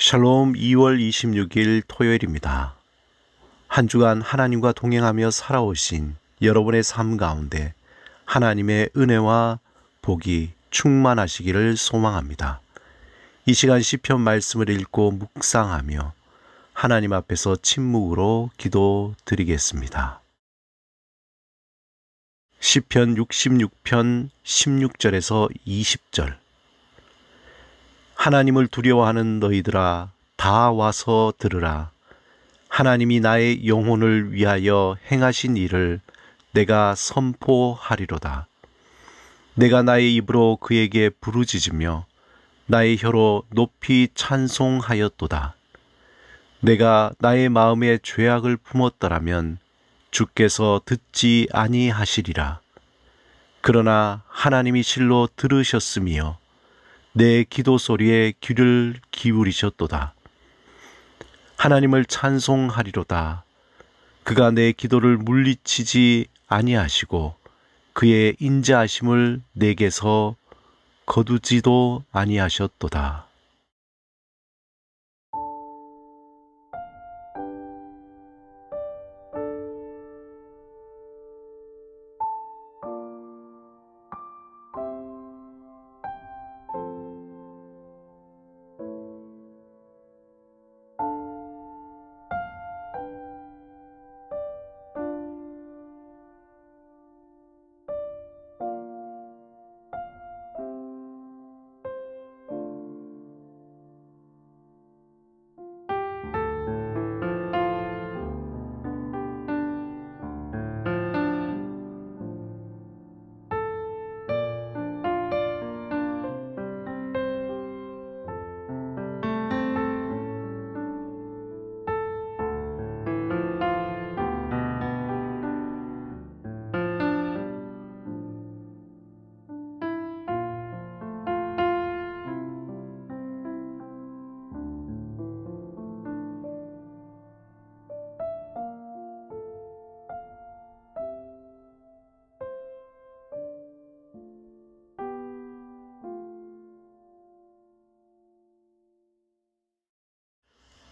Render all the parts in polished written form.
샬롬 2월 26일 토요일입니다. 한 주간 하나님과 동행하며 살아오신 여러분의 삶 가운데 하나님의 은혜와 복이 충만하시기를 소망합니다. 이 시간 시편 말씀을 읽고 묵상하며 하나님 앞에서 침묵으로 기도드리겠습니다. 시편 66편 16절에서 20절. 하나님을 두려워하는 너희들아 다 와서 들으라. 하나님이 나의 영혼을 위하여 행하신 일을 내가 선포하리로다. 내가 나의 입으로 그에게 부르짖으며 나의 혀로 높이 찬송하였도다. 내가 나의 마음에 죄악을 품었더라면 주께서 듣지 아니하시리라. 그러나 하나님이 실로 들으셨으며 내 기도 소리에 귀를 기울이셨도다. 하나님을 찬송하리로다. 그가 내 기도를 물리치지 아니하시고 그의 인자하심을 내게서 거두지도 아니하셨도다.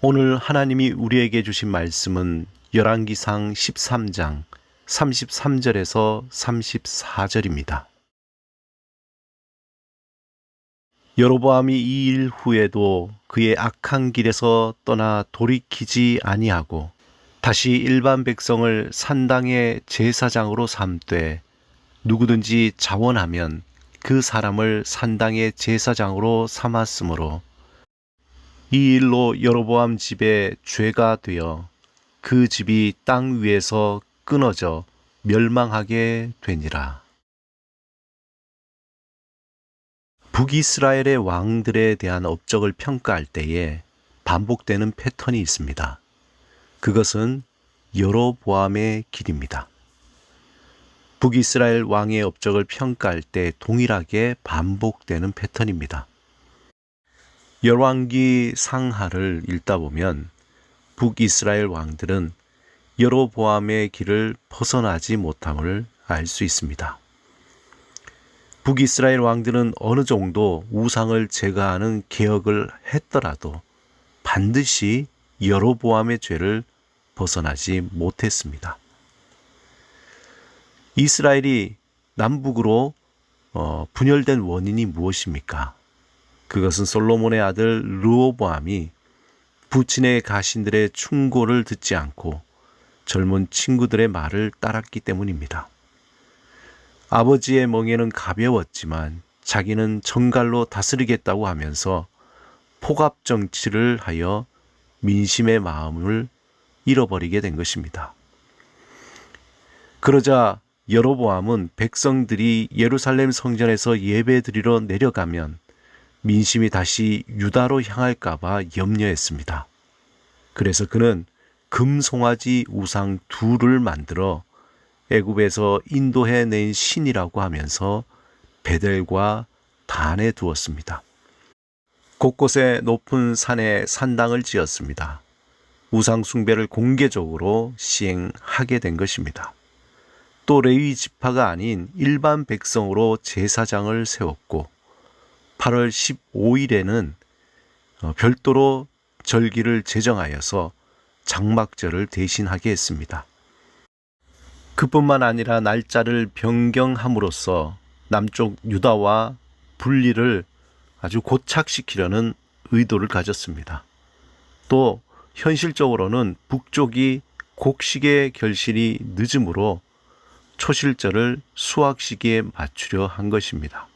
오늘 하나님이 우리에게 주신 말씀은 열왕기상 13장 33절에서 34절입니다. 여로보암이 이 일 후에도 그의 악한 길에서 떠나 돌이키지 아니하고 다시 일반 백성을 산당의 제사장으로 삼되 누구든지 자원하면 그 사람을 산당의 제사장으로 삼았으므로 이 일로 여로보암 집에 죄가 되어 그 집이 땅 위에서 끊어져 멸망하게 되니라. 북이스라엘의 왕들에 대한 업적을 평가할 때에 반복되는 패턴이 있습니다. 그것은 여로보암의 길입니다. 북이스라엘 왕의 업적을 평가할 때 동일하게 반복되는 패턴입니다. 열왕기 상하를 읽다 보면 북이스라엘 왕들은 여로보암의 길을 벗어나지 못함을 알 수 있습니다. 북이스라엘 왕들은 어느 정도 우상을 제거하는 개혁을 했더라도 반드시 여로보암의 죄를 벗어나지 못했습니다. 이스라엘이 남북으로 분열된 원인이 무엇입니까? 그것은 솔로몬의 아들 르호보암이 부친의 가신들의 충고를 듣지 않고 젊은 친구들의 말을 따랐기 때문입니다. 아버지의 멍에는 가벼웠지만 자기는 정갈로 다스리겠다고 하면서 폭압 정치를 하여 민심의 마음을 잃어버리게 된 것입니다. 그러자 여로보암은 백성들이 예루살렘 성전에서 예배드리러 내려가면 민심이 다시 유다로 향할까봐 염려했습니다. 그래서 그는 금송아지 우상 둘을 만들어 애굽에서 인도해 낸 신이라고 하면서 베델과 단에 두었습니다. 곳곳에 높은 산에 산당을 지었습니다. 우상 숭배를 공개적으로 시행하게 된 것입니다. 또 레위 지파가 아닌 일반 백성으로 제사장을 세웠고 8월 15일에는 별도로 절기를 제정하여서 장막절을 대신하게 했습니다. 그뿐만 아니라 날짜를 변경함으로써 남쪽 유다와 분리를 아주 고착시키려는 의도를 가졌습니다. 또 현실적으로는 북쪽이 곡식의 결실이 늦음으로 초실절을 수확 시기에 맞추려 한 것입니다.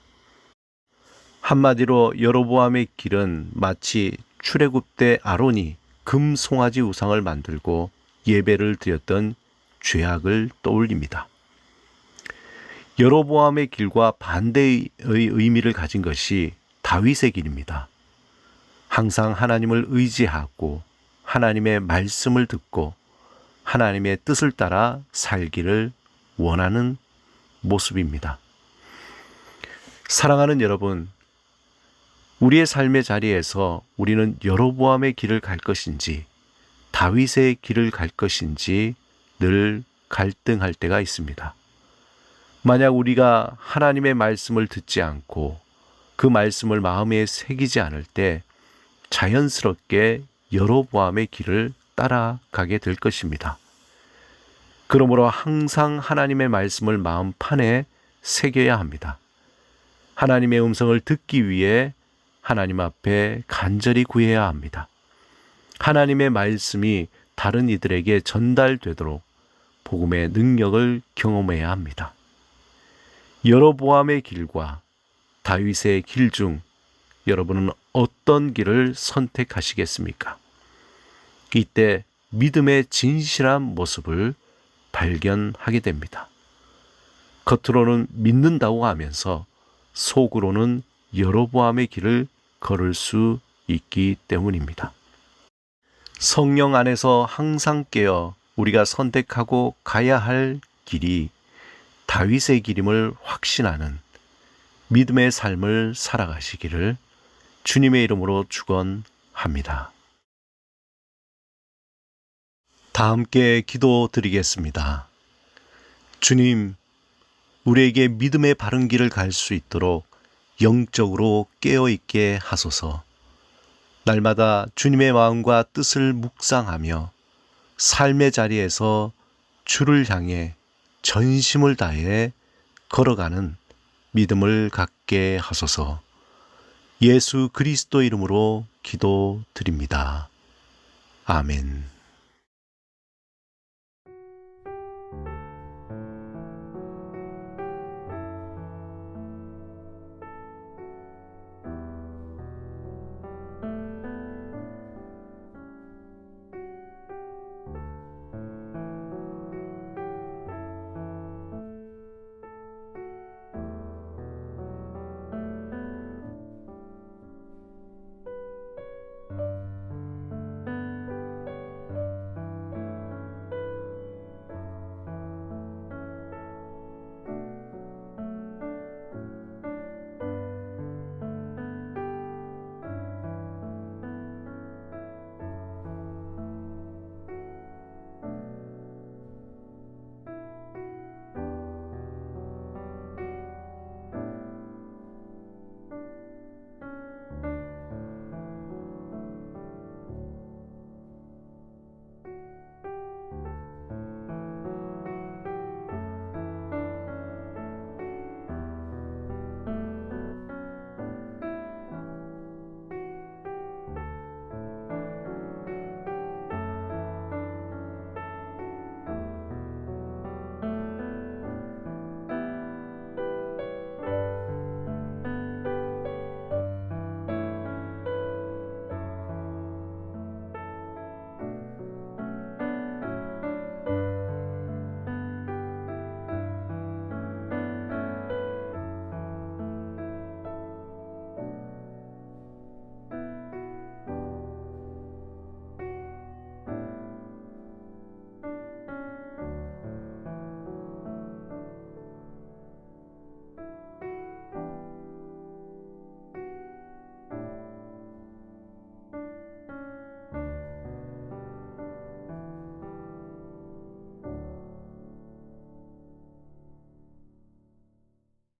한마디로 여로보암의 길은 마치 출애굽 때 아론이 금 송아지 우상을 만들고 예배를 드렸던 죄악을 떠올립니다. 여로보암의 길과 반대의 의미를 가진 것이 다윗의 길입니다. 항상 하나님을 의지하고 하나님의 말씀을 듣고 하나님의 뜻을 따라 살기를 원하는 모습입니다. 사랑하는 여러분, 우리의 삶의 자리에서 우리는 여로보암의 길을 갈 것인지 다윗의 길을 갈 것인지 늘 갈등할 때가 있습니다. 만약 우리가 하나님의 말씀을 듣지 않고 그 말씀을 마음에 새기지 않을 때 자연스럽게 여로보암의 길을 따라가게 될 것입니다. 그러므로 항상 하나님의 말씀을 마음판에 새겨야 합니다. 하나님의 음성을 듣기 위해 하나님 앞에 간절히 구해야 합니다. 하나님의 말씀이 다른 이들에게 전달되도록 복음의 능력을 경험해야 합니다. 여로보암의 길과 다윗의 길 중 여러분은 어떤 길을 선택하시겠습니까? 이때 믿음의 진실한 모습을 발견하게 됩니다. 겉으로는 믿는다고 하면서 속으로는 여로보암의 길을 걸을 수 있기 때문입니다. 성령 안에서 항상 깨어 우리가 선택하고 가야 할 길이 다윗의 길임을 확신하는 믿음의 삶을 살아가시기를 주님의 이름으로 축원합니다. 다 함께 기도드리겠습니다. 주님, 우리에게 믿음의 바른 길을 갈 수 있도록 영적으로 깨어있게 하소서. 날마다 주님의 마음과 뜻을 묵상하며 삶의 자리에서 주를 향해 전심을 다해 걸어가는 믿음을 갖게 하소서. 예수 그리스도 이름으로 기도드립니다. 아멘.